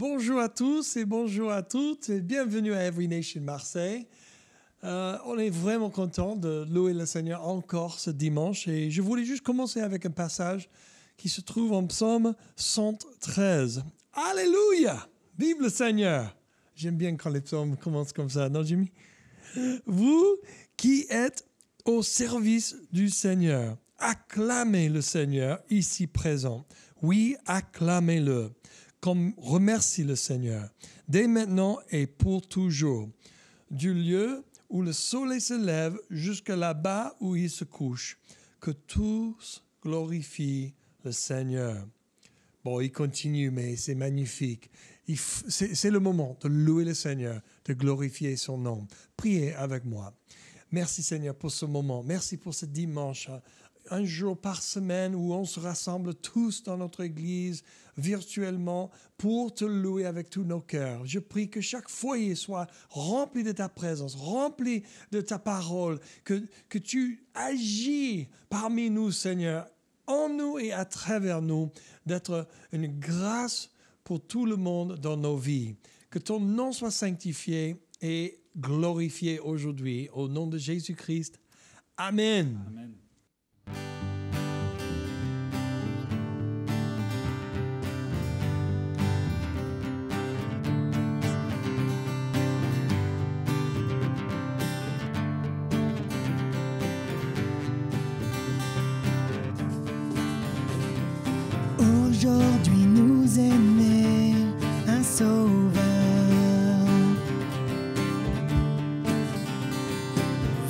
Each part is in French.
Bonjour à tous et bonjour à toutes et bienvenue à Every Nation Marseille. On est vraiment content de louer le Seigneur encore ce dimanche et je voulais juste commencer avec un passage qui se trouve en Psaume 113. Alléluia! Vive le Seigneur! J'aime bien quand les psaumes commencent comme ça, non Jimmy? Vous qui êtes au service du Seigneur, acclamez le Seigneur ici présent. Oui, acclamez-le. Comme remercie le Seigneur, dès maintenant et pour toujours, du lieu où le soleil se lève jusqu'à là-bas où il se couche, que tous glorifient le Seigneur. Bon, il continue, mais c'est magnifique. C'est le moment de louer le Seigneur, de glorifier son nom. Priez avec moi. Merci Seigneur pour ce moment. Merci pour ce dimanche. Un jour par semaine où on se rassemble tous dans notre église virtuellement pour te louer avec tous nos cœurs. Je prie que chaque foyer soit rempli de ta présence, rempli de ta parole, que tu agis parmi nous, Seigneur, en nous et à travers nous, d'être une grâce pour tout le monde dans nos vies. Que ton nom soit sanctifié et glorifié aujourd'hui. Au nom de Jésus-Christ. Amen. Amen. Aujourd'hui nous est né un sauveur,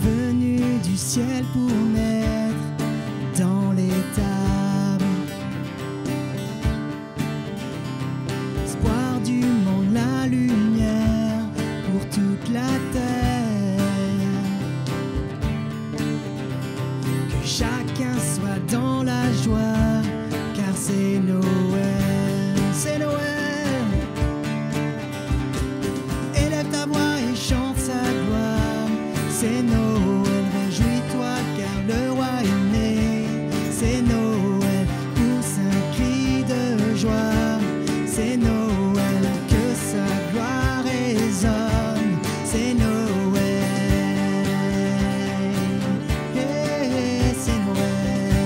venu du ciel pour naître dans l'étable. Espoir du monde, la lumière pour toute la terre. Que chacun soit dans la joie, car c'est Noël, c'est Noël. Élève ta voix et chante sa gloire, c'est Noël. Réjouis-toi car le roi est né, c'est Noël. Pousse un cri de joie, c'est Noël. Que sa gloire résonne, c'est Noël. Yeah, c'est Noël.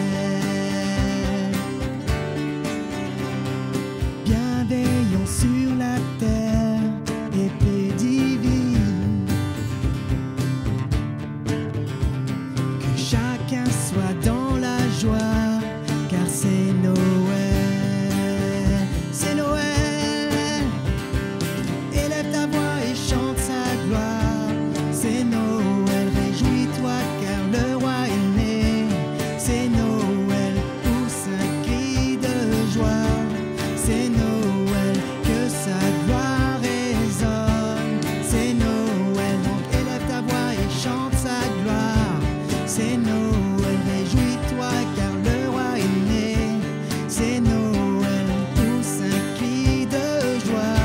Bienveillant sur la terre et paix divine. Que chacun soit dans la joie, car c'est Noël, c'est Noël. Élève ta voix et chante sa gloire, c'est Noël. Réjouis-toi car le roi est né, c'est Noël. Pousse un cri de joie, c'est Noël. Que sa gloire résonne, c'est Noël. Donc élève ta voix et chante sa gloire, c'est Noël. Réjouis-toi car le roi est né, c'est Noël. Pousse un cri de joie,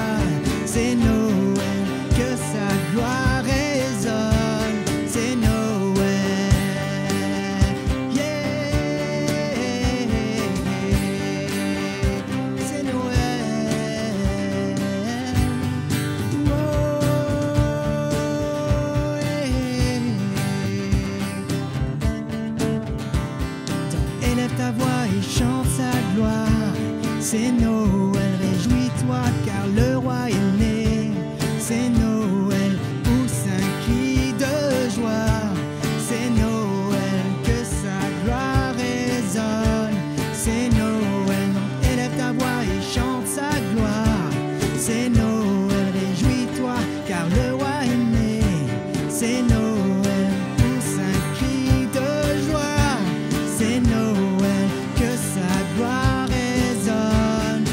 c'est Noël. Que sa gloire résonne, c'est Noël. Yeah, c'est Noël. Oh, donc élève ta voix et chante sa gloire, c'est Noël. Réjouis-toi car le roi est né, c'est Noël. Pousse un cri de joie, c'est Noël. Que sa gloire résonne, c'est Noël. Donc élève ta voix et chante sa gloire, c'est Noël. Réjouis-toi car le roi est né, c'est Noël. Pousse un cri de joie, c'est Noël. Que sa gloire résonne,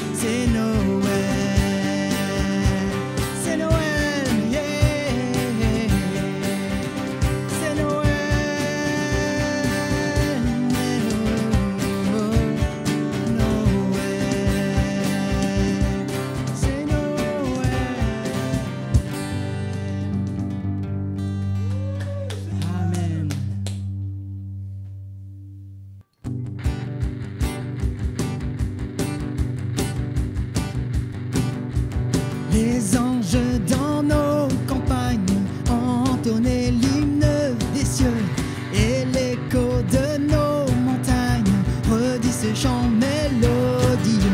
les anges dans nos campagnes entonnaient l'hymne des cieux, et l'écho de nos montagnes redit ce chant mélodieux.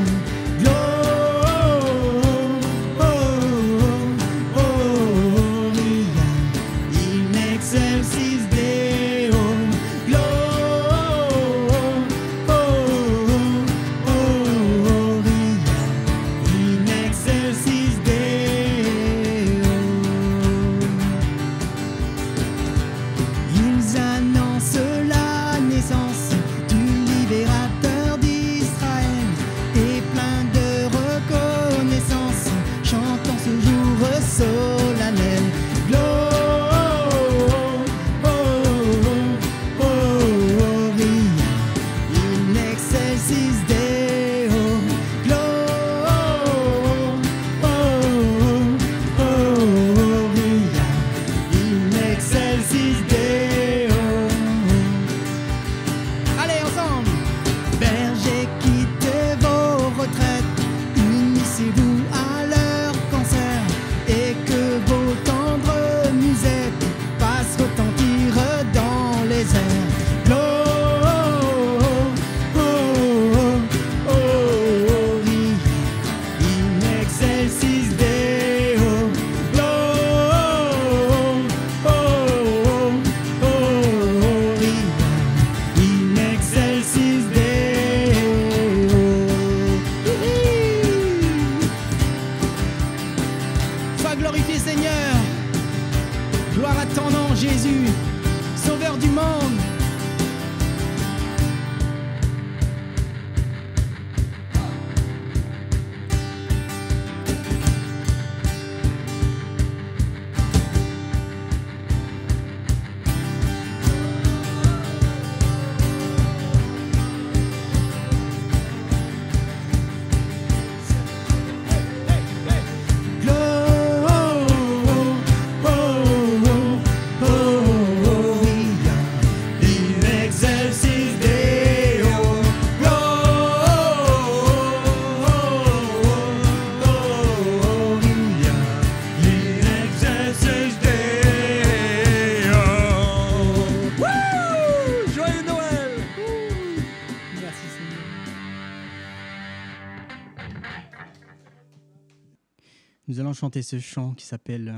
Nous allons chanter ce chant qui s'appelle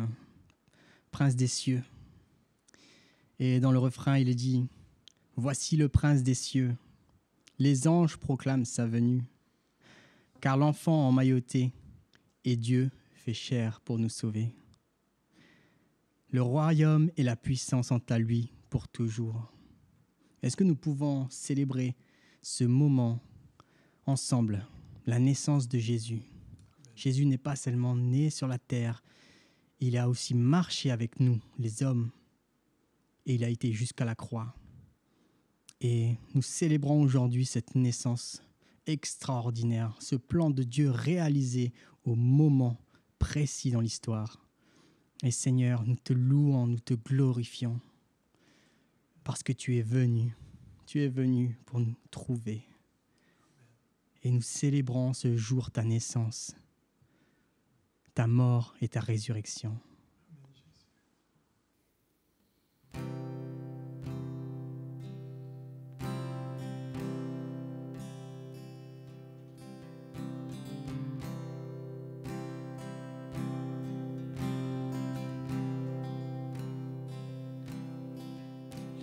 Prince des cieux. Et dans le refrain, il est dit « Voici le prince des cieux, les anges proclament sa venue, car l'enfant emmailloté et Dieu fait chair pour nous sauver. Le royaume et la puissance sont à lui pour toujours. » Est-ce que nous pouvons célébrer ce moment ensemble, la naissance de Jésus? Jésus n'est pas seulement né sur la terre, il a aussi marché avec nous, les hommes, et il a été jusqu'à la croix. Et nous célébrons aujourd'hui cette naissance extraordinaire, ce plan de Dieu réalisé au moment précis dans l'histoire. Et Seigneur, nous te louons, nous te glorifions, parce que tu es venu pour nous trouver. Et nous célébrons ce jour ta naissance, ta mort et ta résurrection.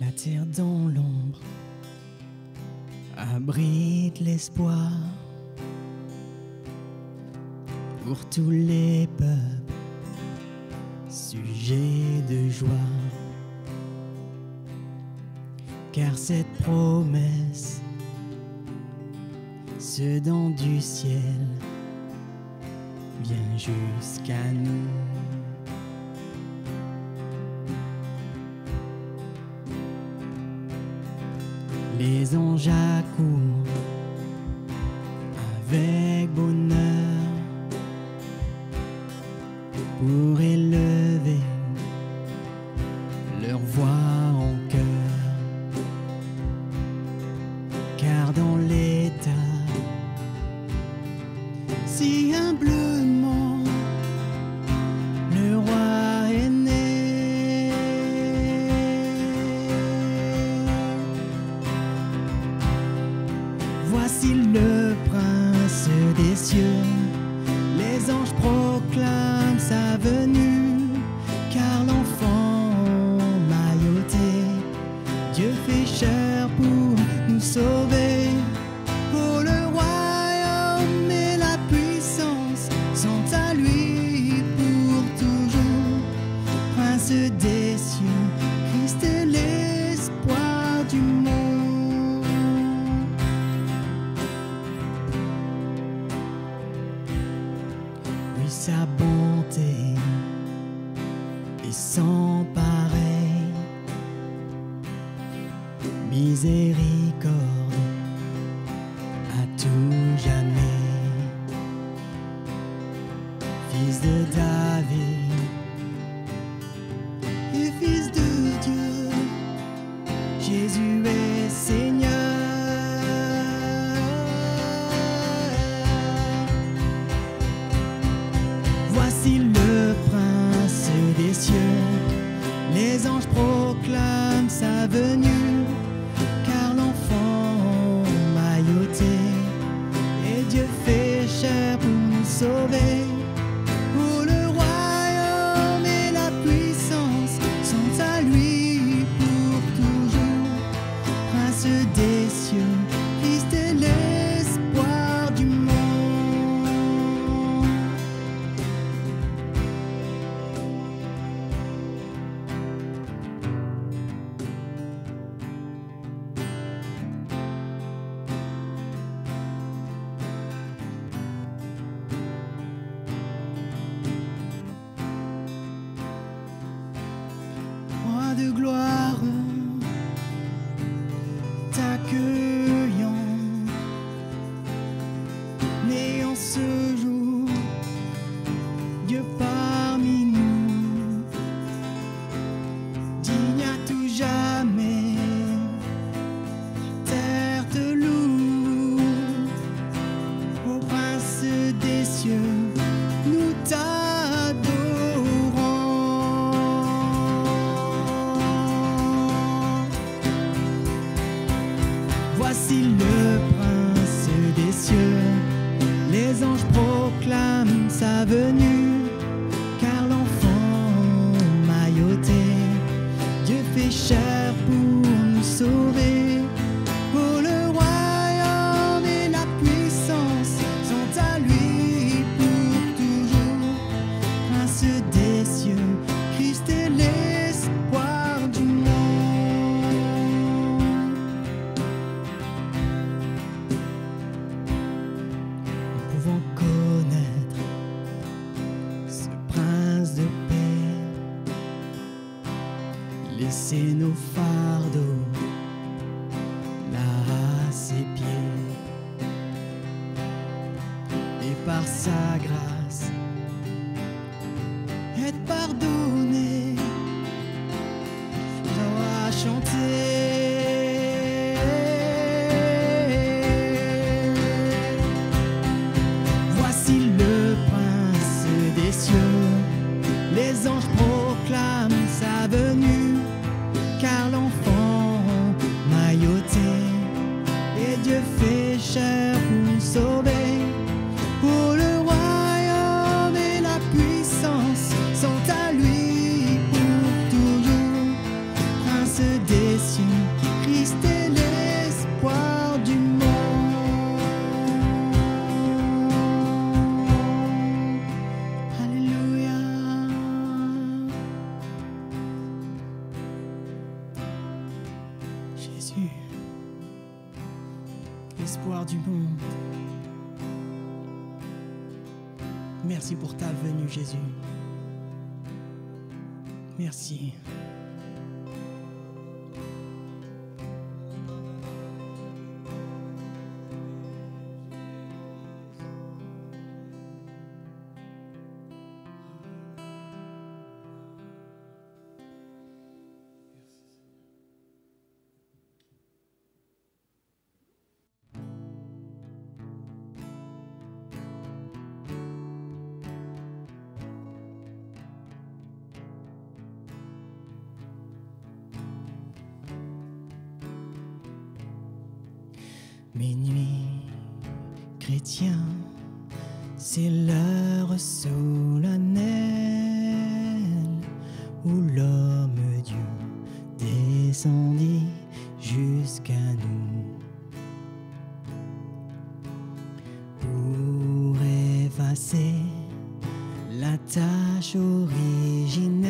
La terre dans l'ombre abrite l'espoir pour tous les peuples, sujets de joie. Car cette promesse, ce don du ciel, vient jusqu'à nous. Les anges accourent avec bonheur pour élever leur voix en chœur. Car dans l'état si humblement des cieux, Christ est l'espoir du monde. Oui, sa bonté est sans pareil, miséricorde à tout jamais. Fils de David et fils de Dieu, Jésus est Seigneur. Voici le prince des cieux, les anges proclament sa venue, car l'enfant mailloté et Dieu fait chair pour nous sauver. Oh, le royaume et la puissance sont à lui pour toujours. Prince des cieux, Christ est l'espoir du monde. Roi de gloire, t'accueillons, né en ce jour, Dieu parmi nous, digne à tout jamais, terre te loue, ô prince des cieux, nous voici le prince des cieux, les anges proclament sa venue, car l'enfant mailloté, Dieu fait chair pour nous sauver. Oh, le royaume et la puissance sont à lui pour toujours. Prince des cieux, Christ est l'espoir du monde. Connaître ce prince de paix, laisser nos fardeaux là à ses pieds, et par sa grâce être pardonné, on va chanter. Les anges proclament sa venue, car l'enfant mailloté et Dieu fait chair pour nous sauver. Oh, le royaume et la puissance sont à lui pour toujours. Prince des cieux, Christ est l'espoir du monde. Jésus, l'espoir du monde. Merci pour ta venue, Jésus. Merci. Minuit chrétien, c'est l'heure solennelle où l'homme-dieu descendit jusqu'à nous pour effacer la tâche originelle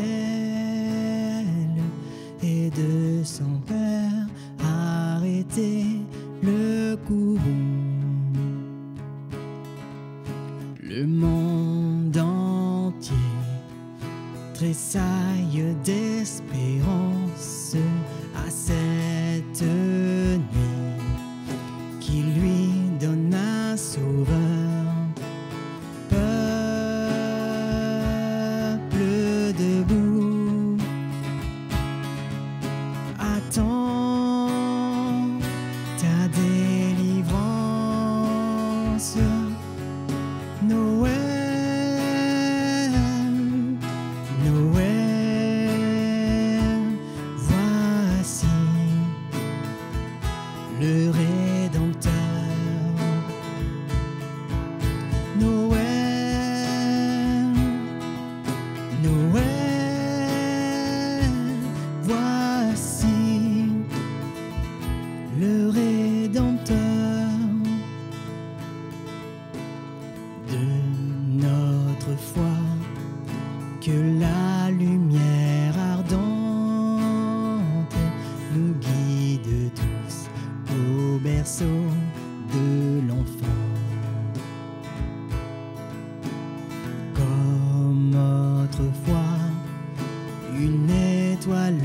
une étoile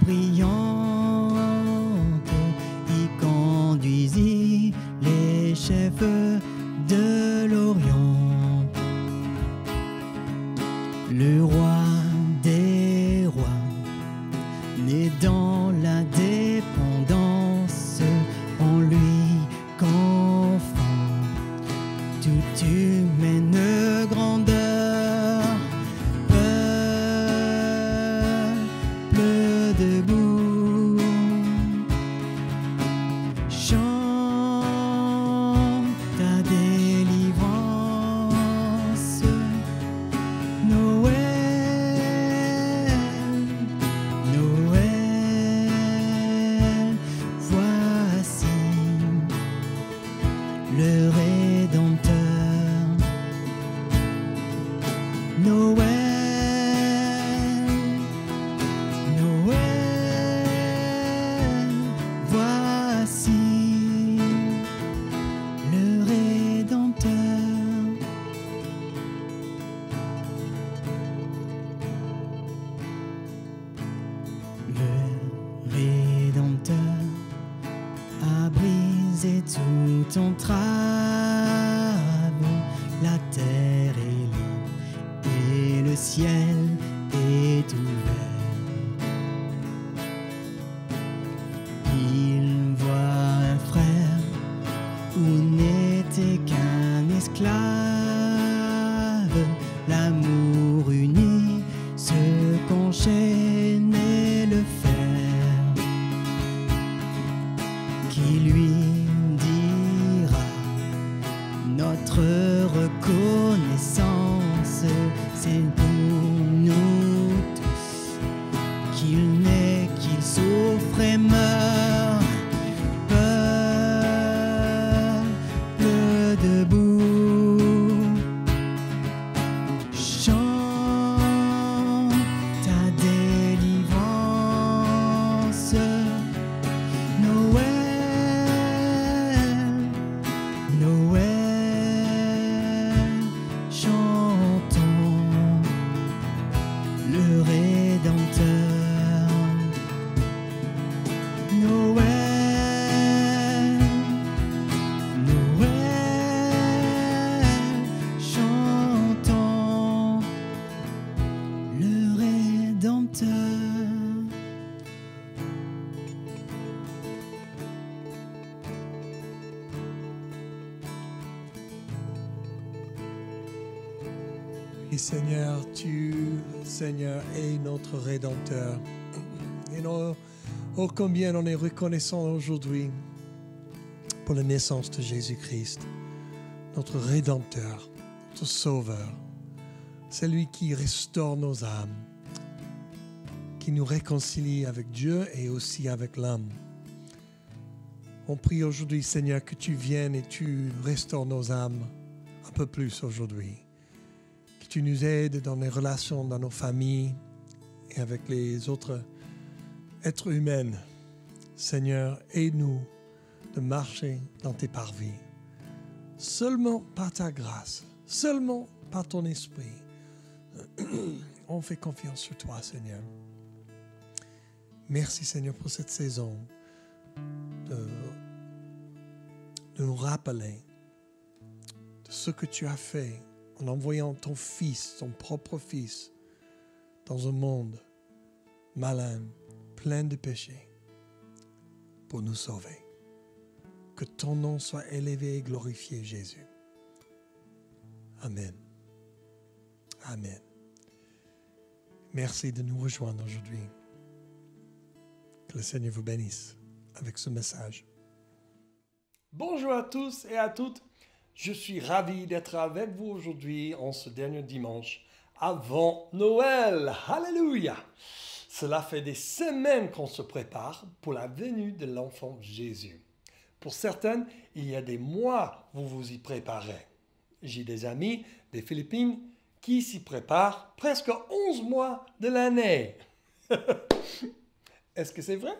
brillante y conduisit les chefs de l'Orient. Le roi des rois, né dans la dépendance, en lui confond toute humaine grandeur. Peuple debout, chante ta délivrance. Noël, Noël, voici le Rédempteur. Noël, Noël, voici le Rédempteur. Le Rédempteur a brisé toute entrave, la terre est libre et le ciel est ouvert. Il voit un frère où n'était qu'un esclave, l'amour uni se qu'enchaînait le fer, qui lui dira notre reconnaissance, c'est pour nous tous qu'il naît, qu'il souffre et meurt. Peuple debout, chante ta délivrance. Noël, Noël, chantons le Rédempteur. Noël, Noël, chantons le Rédempteur. Et Seigneur, tu, Seigneur, es notre Rédempteur. Et oh combien on est reconnaissant aujourd'hui pour la naissance de Jésus-Christ, notre Rédempteur, notre Sauveur, celui qui restaure nos âmes, qui nous réconcilie avec Dieu et aussi avec l'homme. On prie aujourd'hui, Seigneur, que tu viennes et tu restaures nos âmes un peu plus aujourd'hui. Que tu nous aides dans les relations, dans nos familles et avec les autres êtres humains. Seigneur, aide-nous de marcher dans tes parvis. Seulement par ta grâce, seulement par ton esprit. On fait confiance sur toi, Seigneur. Merci, Seigneur, pour cette saison de nous rappeler de ce que tu as fait en envoyant ton Fils, ton propre Fils, dans un monde malin, plein de péchés, pour nous sauver. Que ton nom soit élevé et glorifié, Jésus. Amen. Amen. Merci de nous rejoindre aujourd'hui. Que le Seigneur vous bénisse avec ce message. Bonjour à tous et à toutes. Je suis ravi d'être avec vous aujourd'hui en ce dernier dimanche avant Noël. Alléluia! Cela fait des semaines qu'on se prépare pour la venue de l'enfant Jésus. Pour certaines, il y a des mois où vous vous y préparez. J'ai des amis des Philippines qui s'y préparent presque 11 mois de l'année. Est-ce que c'est vrai?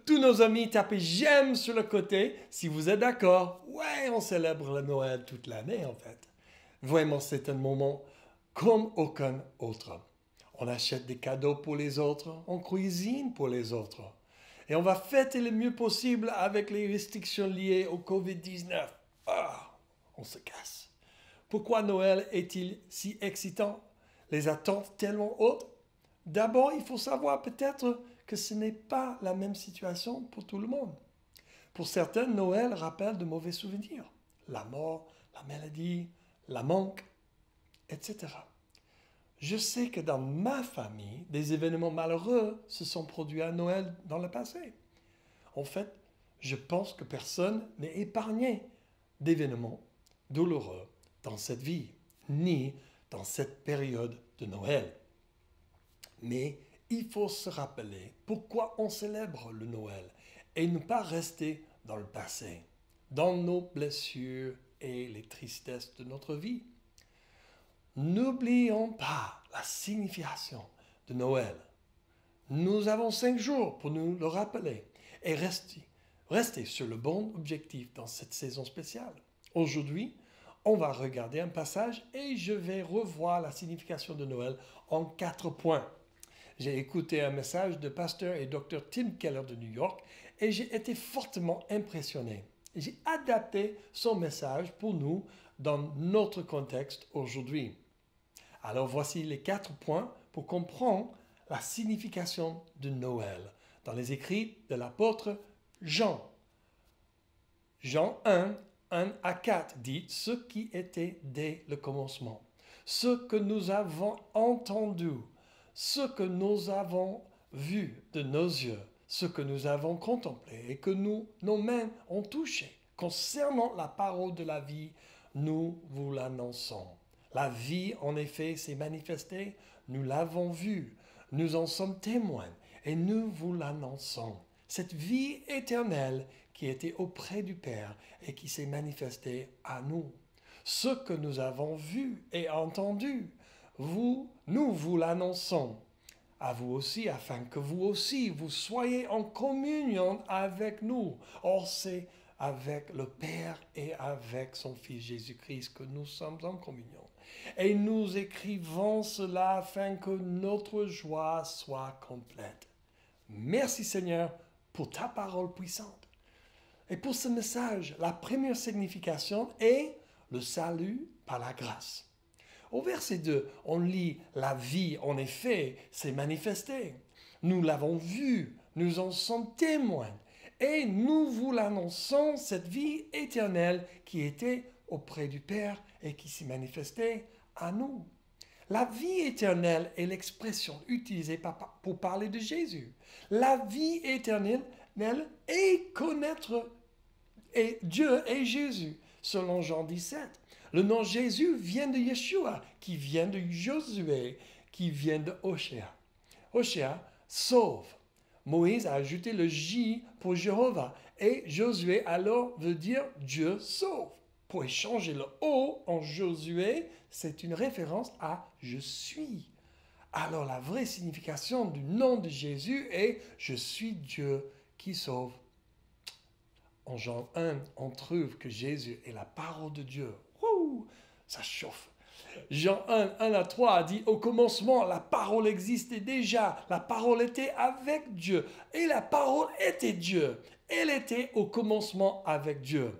Tous nos amis, tapez j'aime sur le côté si vous êtes d'accord. Ouais, on célèbre le Noël toute l'année en fait. Vraiment, c'est un moment comme aucun autre. On achète des cadeaux pour les autres, on cuisine pour les autres. Et on va fêter le mieux possible avec les restrictions liées au Covid-19. Ah, on se casse. Pourquoi Noël est-il si excitant? Les attentes tellement hautes? D'abord, il faut savoir peut-être que ce n'est pas la même situation pour tout le monde. Pour certains, Noël rappelle de mauvais souvenirs. La mort, la maladie, la manque, etc. Je sais que dans ma famille, des événements malheureux se sont produits à Noël dans le passé. En fait, je pense que personne n'est épargné d'événements douloureux dans cette vie, ni dans cette période de Noël. Mais il faut se rappeler pourquoi on célèbre le Noël et ne pas rester dans le passé, dans nos blessures et les tristesses de notre vie. N'oublions pas la signification de Noël. Nous avons 5 jours pour nous le rappeler et rester sur le bon objectif dans cette saison spéciale. Aujourd'hui, on va regarder un passage et je vais revoir la signification de Noël en 4 points. J'ai écouté un message de pasteur et docteur Tim Keller de New York et j'ai été fortement impressionné. J'ai adapté son message pour nous dans notre contexte aujourd'hui. Alors voici les 4 points pour comprendre la signification de Noël dans les écrits de l'apôtre Jean. Jean 1, 1 à 4 dit ce qui était dès le commencement, ce que nous avons entendu, ce que nous avons vu de nos yeux, ce que nous avons contemplé et que nos mains ont touché. Concernant la parole de la vie, nous vous l'annonçons. La vie, en effet, s'est manifestée, nous l'avons vue, nous en sommes témoins et nous vous l'annonçons. Cette vie éternelle qui était auprès du Père et qui s'est manifestée à nous. Ce que nous avons vu et entendu, nous vous l'annonçons à vous aussi, afin que vous aussi, vous soyez en communion avec nous. Or, c'est avec le Père et avec son Fils Jésus-Christ que nous sommes en communion. Et nous écrivons cela afin que notre joie soit complète. Merci Seigneur pour ta parole puissante. Et pour ce message, la première signification est le salut par la grâce. Au verset 2, on lit « La vie, en effet, s'est manifestée. Nous l'avons vue, nous en sommes témoins. Et nous vous l'annonçons, cette vie éternelle qui était auprès du Père et qui s'est manifestée à nous. » La vie éternelle est l'expression utilisée pour parler de Jésus. La vie éternelle est connaître Dieu et Jésus, selon Jean 17. Le nom Jésus vient de Yeshua, qui vient de Josué, qui vient de Hoshea. Hoshea sauve. Moïse a ajouté le J pour Jéhovah et Josué alors veut dire Dieu sauve. Pour échanger le O en Josué, c'est une référence à je suis. Alors la vraie signification du nom de Jésus est je suis Dieu qui sauve. En Jean 1, on trouve que Jésus est la parole de Dieu. Wouh, ça chauffe. Jean 1, 1 à 3 dit, au commencement, la parole existait déjà. La parole était avec Dieu. Et la parole était Dieu. Elle était au commencement avec Dieu.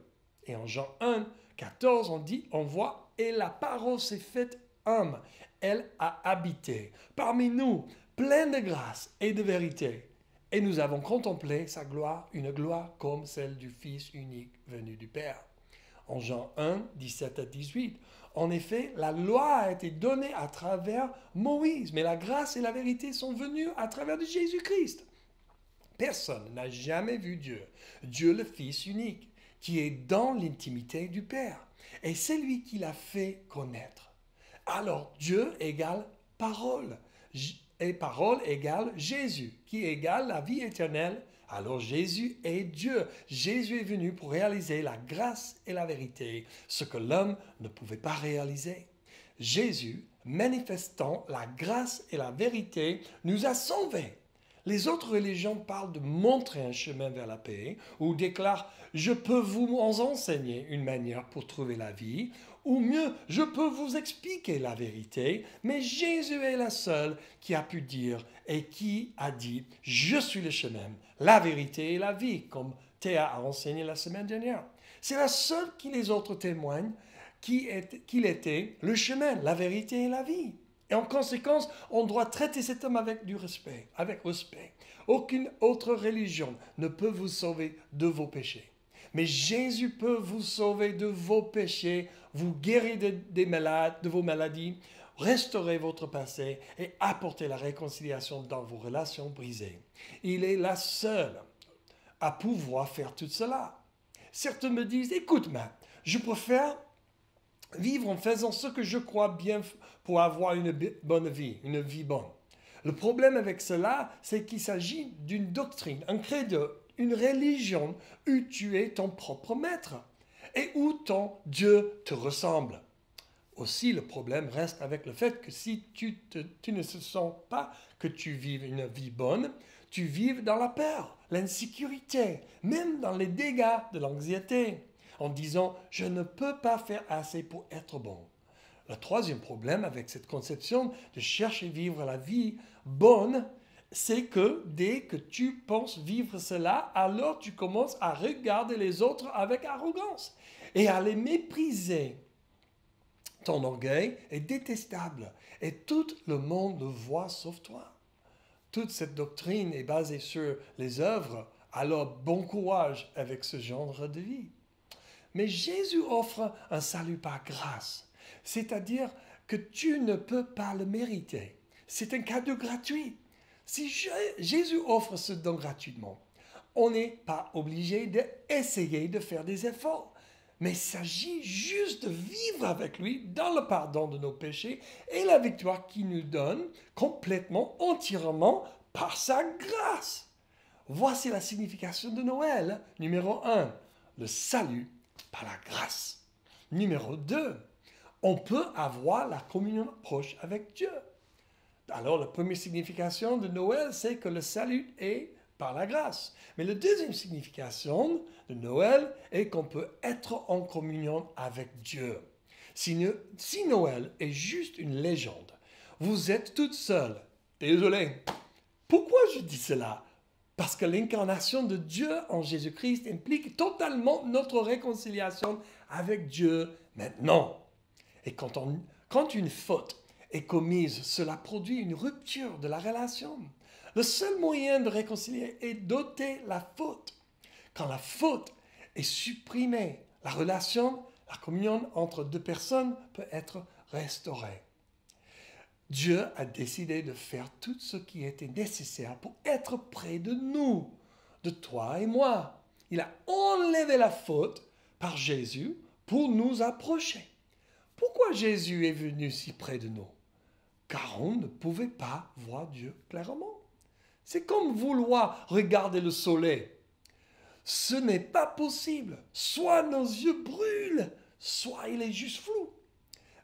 Et en Jean 1, 14, on voit, et la parole s'est faite homme. Elle a habité parmi nous, pleine de grâce et de vérité. Et nous avons contemplé sa gloire, une gloire comme celle du Fils unique venu du Père. En Jean 1, 17 à 18, en effet, la loi a été donnée à travers Moïse, mais la grâce et la vérité sont venues à travers de Jésus-Christ. Personne n'a jamais vu Dieu, Dieu le Fils unique, qui est dans l'intimité du Père. Et c'est lui qui l'a fait connaître. Alors Dieu égale parole. Et parole égale Jésus, qui égale la vie éternelle. Alors Jésus est Dieu. Jésus est venu pour réaliser la grâce et la vérité, ce que l'homme ne pouvait pas réaliser. Jésus, manifestant la grâce et la vérité, nous a sauvés. Les autres religions parlent de montrer un chemin vers la paix ou déclarent « Je peux vous en enseigner une manière pour trouver la vie » Ou mieux, je peux vous expliquer la vérité, mais Jésus est la seule qui a pu dire et qui a dit, je suis le chemin, la vérité et la vie, comme Théa a enseigné la semaine dernière. C'est la seule qui les autres témoignent qu'il était le chemin, la vérité et la vie. Et en conséquence, on doit traiter cet homme avec respect. Aucune autre religion ne peut vous sauver de vos péchés. Mais Jésus peut vous sauver de vos péchés, vous guérir de vos maladies, restaurer votre passé et apporter la réconciliation dans vos relations brisées. Il est la seule à pouvoir faire tout cela. Certains me disent, écoute, Matt, je préfère vivre en faisant ce que je crois bien pour avoir une bonne vie, une vie bonne. Le problème avec cela, c'est qu'il s'agit d'une doctrine, un credo, une religion où tu es ton propre maître et où ton Dieu te ressemble. Aussi, le problème reste avec le fait que si tu ne sens pas que tu vives une vie bonne, tu vives dans la peur, l'insécurité, même dans les dégâts de l'anxiété, en disant « je ne peux pas faire assez pour être bon ». Le troisième problème avec cette conception de chercher à vivre la vie bonne, c'est que dès que tu penses vivre cela, alors tu commences à regarder les autres avec arrogance et à les mépriser. Ton orgueil est détestable et tout le monde le voit sauf toi. Toute cette doctrine est basée sur les œuvres, alors bon courage avec ce genre de vie. Mais Jésus offre un salut par grâce, c'est-à-dire que tu ne peux pas le mériter. C'est un cadeau gratuit. Si Jésus offre ce don gratuitement, on n'est pas obligé d'essayer de faire des efforts. Mais il s'agit juste de vivre avec lui dans le pardon de nos péchés et la victoire qu'il nous donne complètement, entièrement, par sa grâce. Voici la signification de Noël. Numéro 1, le salut par la grâce. Numéro 2, on peut avoir la communion proche avec Dieu. Alors, la première signification de Noël, c'est que le salut est par la grâce. Mais la deuxième signification de Noël est qu'on peut être en communion avec Dieu. Si Noël est juste une légende, vous êtes toute seule. Désolé. Pourquoi je dis cela? Parce que l'incarnation de Dieu en Jésus-Christ implique totalement notre réconciliation avec Dieu maintenant. Et quand une faute est commise, cela produit une rupture de la relation. Le seul moyen de réconcilier est d'ôter la faute. Quand la faute est supprimée, la relation, la communion entre deux personnes peut être restaurée. Dieu a décidé de faire tout ce qui était nécessaire pour être près de nous, de toi et moi. Il a enlevé la faute par Jésus pour nous approcher. Pourquoi Jésus est venu si près de nous? Car on ne pouvait pas voir Dieu clairement. C'est comme vouloir regarder le soleil. Ce n'est pas possible. Soit nos yeux brûlent, soit il est juste flou.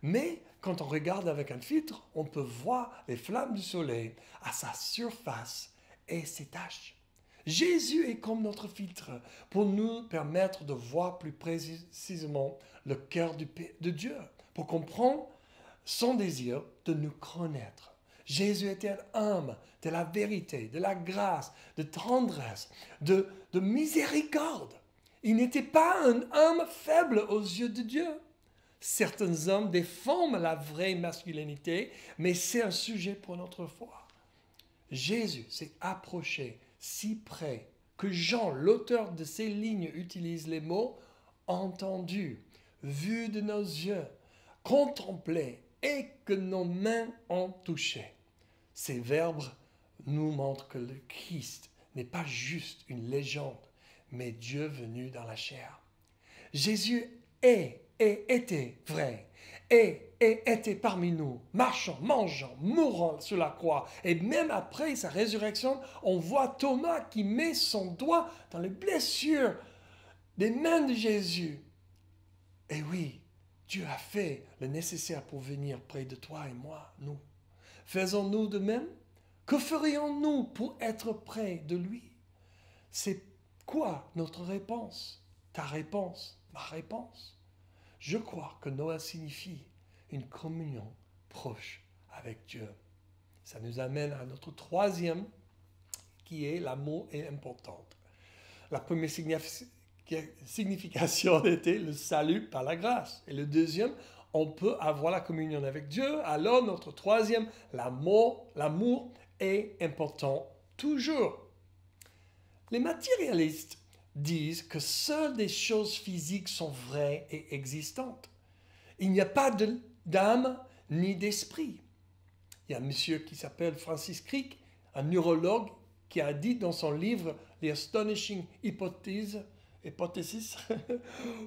Mais quand on regarde avec un filtre, on peut voir les flammes du soleil à sa surface et ses taches. Jésus est comme notre filtre pour nous permettre de voir plus précisément le cœur de Dieu, pour comprendre son désir de nous connaître. Jésus était un homme de la vérité, de la grâce, de tendresse, de miséricorde. Il n'était pas un homme faible aux yeux de Dieu. Certains hommes déforment la vraie masculinité, mais c'est un sujet pour notre foi. Jésus s'est approché si près que Jean, l'auteur de ces lignes, utilise les mots « entendu »,« vu de nos yeux »,« contemplé » et que nos mains ont touché. Ces verbes nous montrent que le Christ n'est pas juste une légende, mais Dieu venu dans la chair. Jésus est et était vrai, et était parmi nous, marchant, mangeant, mourant sur la croix. Et même après sa résurrection, on voit Thomas qui met son doigt dans les blessures des mains de Jésus. Et oui, Dieu a fait le nécessaire pour venir près de toi et moi, nous. Faisons-nous de même? Que ferions-nous pour être près de lui? C'est quoi notre réponse? Ta réponse? Ma réponse? Je crois que Noël signifie une communion proche avec Dieu. Ça nous amène à notre troisième, qui est l'amour est important. La première signification était le salut par la grâce. Et le deuxième, on peut avoir la communion avec Dieu. Alors notre troisième, l'amour est important toujours. Les matérialistes disent que seules des choses physiques sont vraies et existantes. Il n'y a pas d'âme ni d'esprit. Il y a un monsieur qui s'appelle Francis Crick, un neurologue, qui a dit dans son livre « The Astonishing Hypothesis »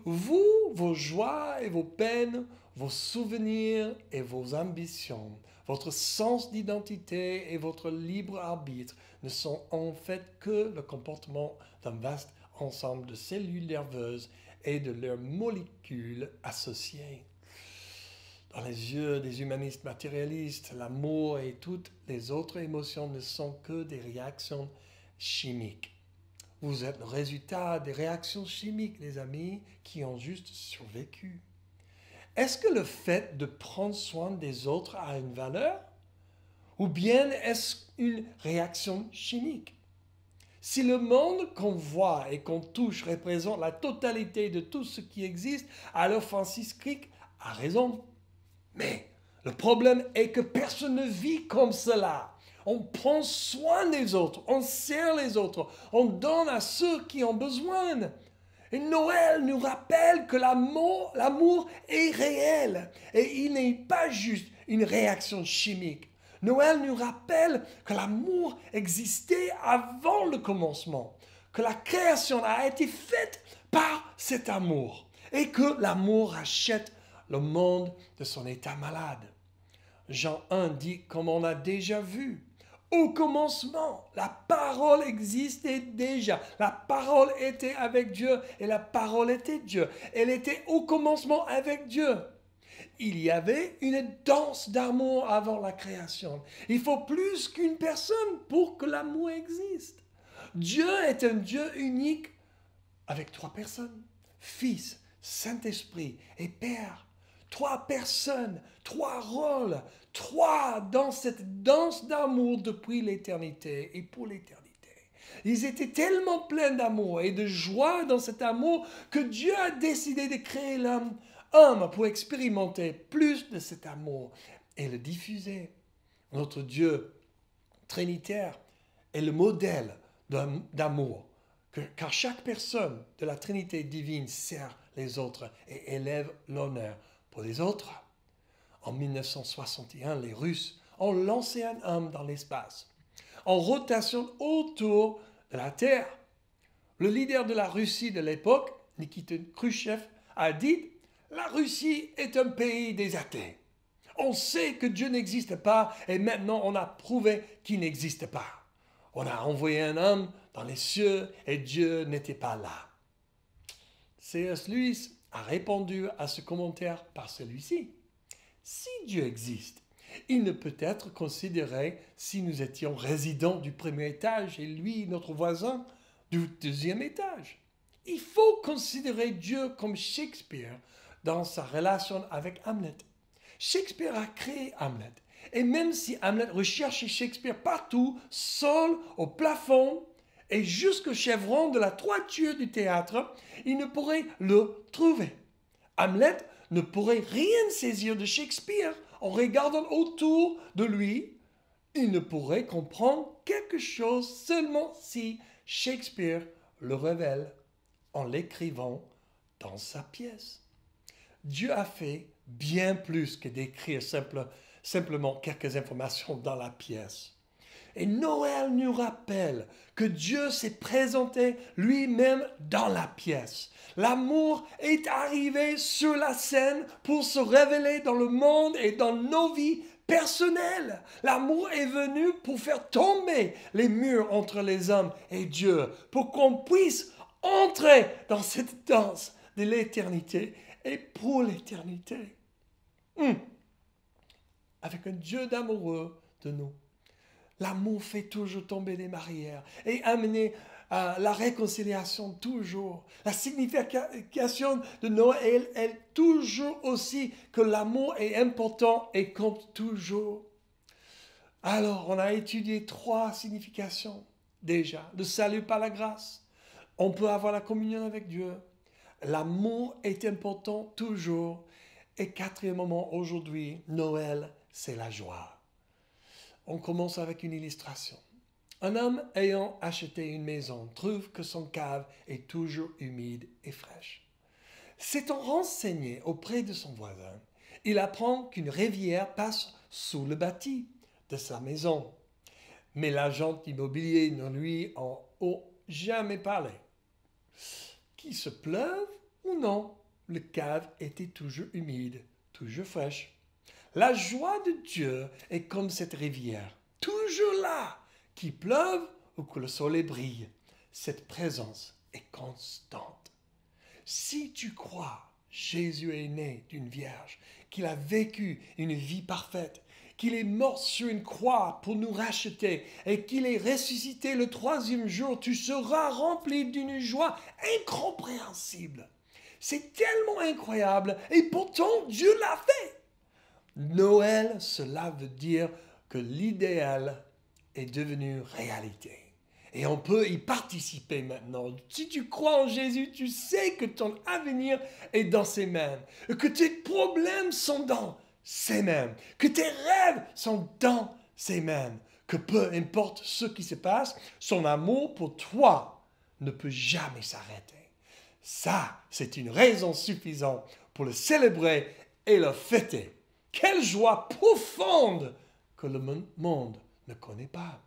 vous, vos joies et vos peines, vos souvenirs et vos ambitions, votre sens d'identité et votre libre arbitre ne sont en fait que le comportement d'un vaste ensemble de cellules nerveuses et de leurs molécules associées. Dans les yeux des humanistes matérialistes, l'amour et toutes les autres émotions ne sont que des réactions chimiques. Vous êtes le résultat des réactions chimiques, les amis, qui ont juste survécu. Est-ce que le fait de prendre soin des autres a une valeur? Ou bien est-ce une réaction chimique? Si le monde qu'on voit et qu'on touche représente la totalité de tout ce qui existe, alors Francis Crick a raison. Mais le problème est que personne ne vit comme cela. On prend soin des autres, on sert les autres, on donne à ceux qui ont besoin. Et Noël nous rappelle que l'amour est réel et il n'est pas juste une réaction chimique. Noël nous rappelle que l'amour existait avant le commencement, que la création a été faite par cet amour et que l'amour rachète le monde de son état malade. Jean 1 dit, comme on a déjà vu, au commencement, la parole existait déjà. La parole était avec Dieu et la parole était Dieu. Elle était au commencement avec Dieu. Il y avait une danse d'amour avant la création. Il faut plus qu'une personne pour que l'amour existe. Dieu est un Dieu unique avec 3 personnes, Fils, Saint-Esprit et Père. 3 personnes, 3 rôles, 3 dans cette danse d'amour depuis l'éternité et pour l'éternité. Ils étaient tellement pleins d'amour et de joie dans cet amour que Dieu a décidé de créer l'homme pour expérimenter plus de cet amour et le diffuser. Notre Dieu trinitaire est le modèle d'amour, car chaque personne de la Trinité divine sert les autres et élève l'honneur pour les autres. En 1961, les Russes ont lancé un homme dans l'espace, en rotation autour de la Terre. Le leader de la Russie de l'époque, Nikita Khrouchtchev, a dit « La Russie est un pays des athées. On sait que Dieu n'existe pas et maintenant on a prouvé qu'il n'existe pas. On a envoyé un homme dans les cieux et Dieu n'était pas là. » C.S. Lewis a répondu à ce commentaire par celui-ci. Si Dieu existe, il ne peut être considéré si nous étions résidents du premier étage et lui, notre voisin, du deuxième étage. Il faut considérer Dieu comme Shakespeare dans sa relation avec Hamlet. Shakespeare a créé Hamlet. Et même si Hamlet recherchait Shakespeare partout, seul, au plafond, et jusqu'au chevron de la toiture du théâtre, il ne pourrait le trouver. Hamlet ne pourrait rien saisir de Shakespeare en regardant autour de lui. Il ne pourrait comprendre quelque chose seulement si Shakespeare le révèle en l'écrivant dans sa pièce. Dieu a fait bien plus que d'écrire simplement quelques informations dans la pièce. Et Noël nous rappelle que Dieu s'est présenté lui-même dans la pièce. L'amour est arrivé sur la scène pour se révéler dans le monde et dans nos vies personnelles. L'amour est venu pour faire tomber les murs entre les hommes et Dieu, pour qu'on puisse entrer dans cette danse de l'éternité et pour l'éternité. Avec un Dieu d'amoureux de nous. L'amour fait toujours tomber les barrières et amener la réconciliation toujours. La signification de Noël est toujours aussi que l'amour est important et compte toujours. Alors, on a étudié 3 significations déjà. Le salut par la grâce. On peut avoir la communion avec Dieu. L'amour est important toujours. Et 4e aujourd'hui, Noël, c'est la joie. On commence avec une illustration. Un homme ayant acheté une maison trouve que son cave est toujours humide et fraîche. S'étant renseigné auprès de son voisin, il apprend qu'une rivière passe sous le bâti de sa maison. Mais l'agent immobilier ne lui en a jamais parlé. Qu'il se pleuve ou non, le cave était toujours humide, toujours fraîche. La joie de Dieu est comme cette rivière, toujours là, qu'il pleuve ou que le soleil brille. Cette présence est constante. Si tu crois, Jésus est né d'une vierge, qu'il a vécu une vie parfaite, qu'il est mort sur une croix pour nous racheter et qu'il est ressuscité le 3e jour, tu seras rempli d'une joie incompréhensible. C'est tellement incroyable et pourtant Dieu l'a fait. Noël, cela veut dire que l'idéal est devenu réalité. Et on peut y participer maintenant. Si tu crois en Jésus, tu sais que ton avenir est dans ses mains, que tes problèmes sont dans ses mains, que tes rêves sont dans ses mains, que peu importe ce qui se passe, son amour pour toi ne peut jamais s'arrêter. Ça, c'est une raison suffisante pour le célébrer et le fêter. Quelle joie profonde que le monde ne connaît pas.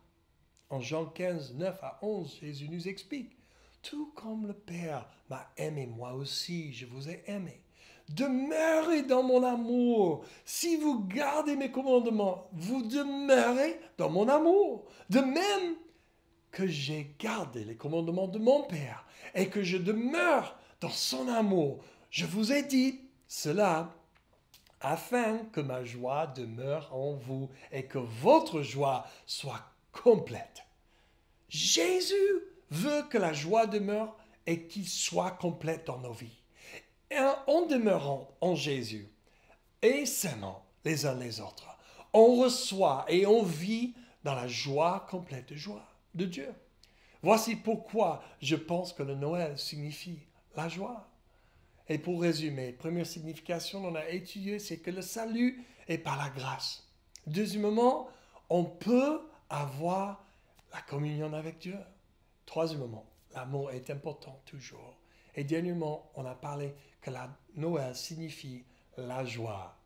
En Jean 15, 9 à 11, Jésus nous explique, « Tout comme le Père m'a aimé, moi aussi, je vous ai aimé. Demeurez dans mon amour. Si vous gardez mes commandements, vous demeurez dans mon amour. De même que j'ai gardé les commandements de mon Père et que je demeure dans son amour. Je vous ai dit cela afin que ma joie demeure en vous et que votre joie soit complète. » Jésus veut que la joie demeure et qu'il soit complète dans nos vies. Et en demeurant en Jésus et s'aimant les uns les autres, on reçoit et on vit dans la joie complète de Dieu. Voici pourquoi je pense que le Noël signifie la joie. Et pour résumer, première signification, on a étudié, c'est que le salut est par la grâce. Deuxièmement, on peut avoir la communion avec Dieu. Troisièmement, l'amour est important toujours. Et dernièrement, on a parlé que la Noël signifie la joie.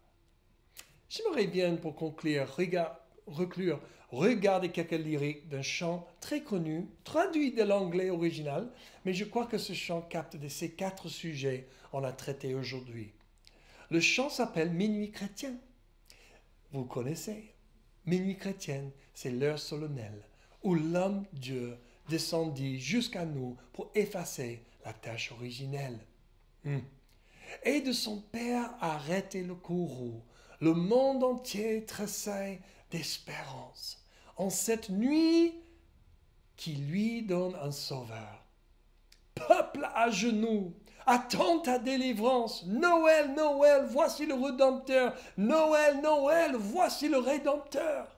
J'aimerais bien, pour conclure, regarder quelques lyriques d'un chant très connu, traduit de l'anglais original, mais je crois que ce chant capte de ces 4 sujets qu'on a traités aujourd'hui. Le chant s'appelle Minuit chrétien. Vous connaissez. Minuit chrétien, c'est l'heure solennelle où l'homme Dieu descendit jusqu'à nous pour effacer la tâche originelle. Et de son Père arrêter le courroux, le monde entier tressaille d'espérance en cette nuit qui lui donne un sauveur. Peuple à genoux, attends ta délivrance. Noël, Noël, voici le Rédempteur. Noël, Noël, voici le Rédempteur.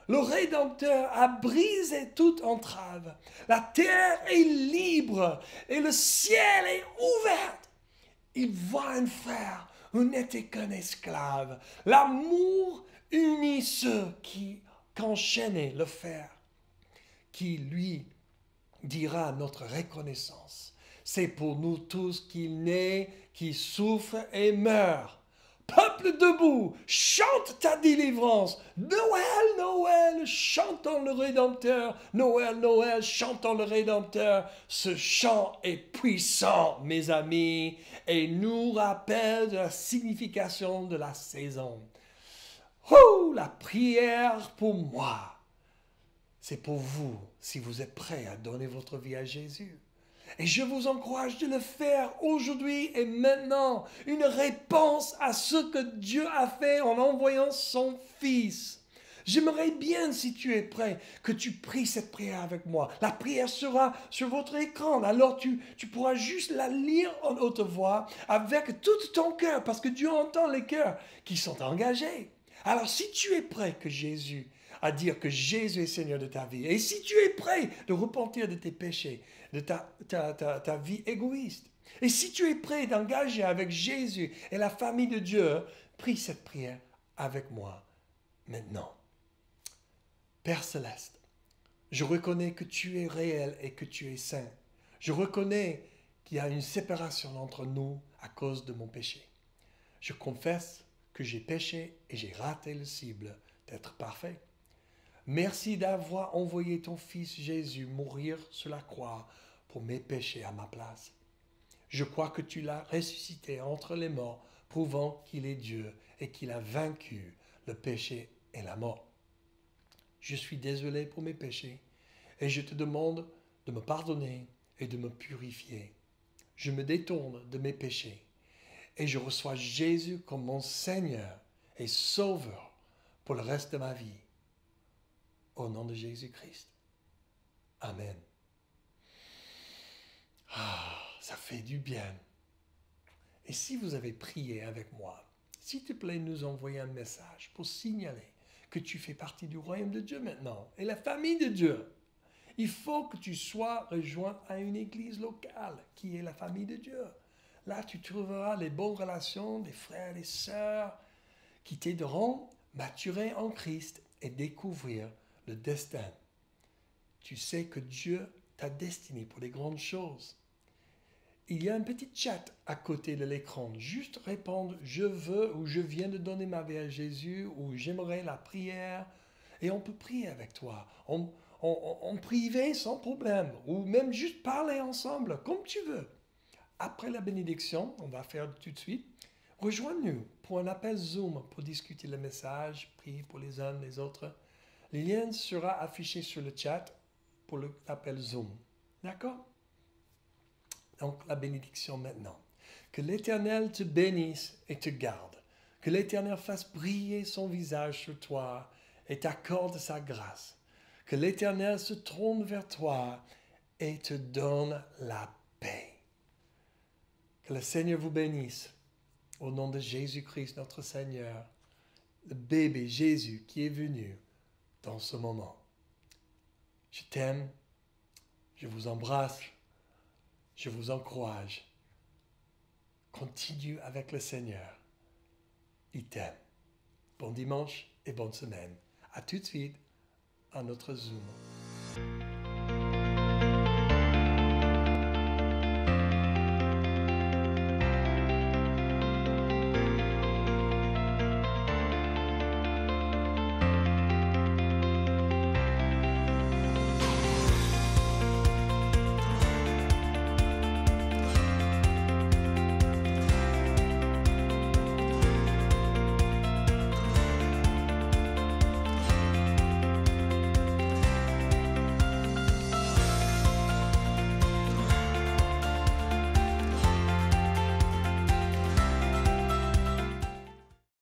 Le Rédempteur a brisé toute entrave. La terre est libre et le ciel est ouvert. Il voit un frère où n'était qu'un esclave. L'amour unit ceux qui enchaînaient le fer, qui lui dira notre reconnaissance. C'est pour nous tous qu'il naît, qui souffre et meurt. Peuple debout, chante ta délivrance. Noël, Noël, chantons le Rédempteur. Noël, Noël, chantons le Rédempteur. Ce chant est puissant, mes amis, et nous rappelle de la signification de la saison. Oh, la prière pour moi, c'est pour vous, si vous êtes prêts à donner votre vie à Jésus. Et je vous encourage de le faire aujourd'hui et maintenant. Une réponse à ce que Dieu a fait en envoyant son Fils. J'aimerais bien, si tu es prêt, que tu pries cette prière avec moi. La prière sera sur votre écran. Alors tu pourras juste la lire en haute voix avec tout ton cœur, parce que Dieu entend les cœurs qui sont engagés. Alors si tu es prêt à dire que Jésus est Seigneur de ta vie, et si tu es prêt de repentir de tes péchés, de ta vie égoïste, et si tu es prêt d'engager avec Jésus et la famille de Dieu, prie cette prière avec moi maintenant. Père céleste, je reconnais que tu es réel et que tu es saint. Je reconnais qu'il y a une séparation entre nous à cause de mon péché. Je confesse que j'ai péché et j'ai raté le cible d'être parfait. Merci d'avoir envoyé ton Fils Jésus mourir sur la croix pour mes péchés à ma place. Je crois que tu l'as ressuscité entre les morts, prouvant qu'il est Dieu et qu'il a vaincu le péché et la mort. Je suis désolé pour mes péchés et je te demande de me pardonner et de me purifier. Je me détourne de mes péchés et je reçois Jésus comme mon Seigneur et Sauveur pour le reste de ma vie. Au nom de Jésus-Christ. Amen. Ça fait du bien. Et si vous avez prié avec moi, s'il te plaît, nous envoyer un message pour signaler que tu fais partie du royaume de Dieu maintenant et la famille de Dieu. Il faut que tu sois rejoint à une église locale qui est la famille de Dieu. Là, tu trouveras les bonnes relations des frères et des sœurs qui t'aideront à maturer en Christ et découvrir le destin. Tu sais que Dieu t'a destiné pour les grandes choses. Il y a un petit chat à côté de l'écran. Juste répondre « Je veux » ou « Je viens de donner ma vie à Jésus » ou « J'aimerais la prière » et on peut prier avec toi. En privé sans problème ou même juste parler ensemble comme tu veux. Après la bénédiction, on va faire tout de suite, rejoins-nous pour un appel Zoom pour discuter le message, prier pour les uns les autres. Le lien sera affiché sur le chat pour l'appel Zoom. D'accord? Donc, la bénédiction maintenant. Que l'Éternel te bénisse et te garde. Que l'Éternel fasse briller son visage sur toi et t'accorde sa grâce. Que l'Éternel se tourne vers toi et te donne la paix. Que le Seigneur vous bénisse. Au nom de Jésus-Christ, notre Seigneur, le bébé Jésus qui est venu dans ce moment. Je t'aime, je vous embrasse, je vous encourage. Continue avec le Seigneur. Il t'aime. Bon dimanche et bonne semaine. À tout de suite à notre Zoom.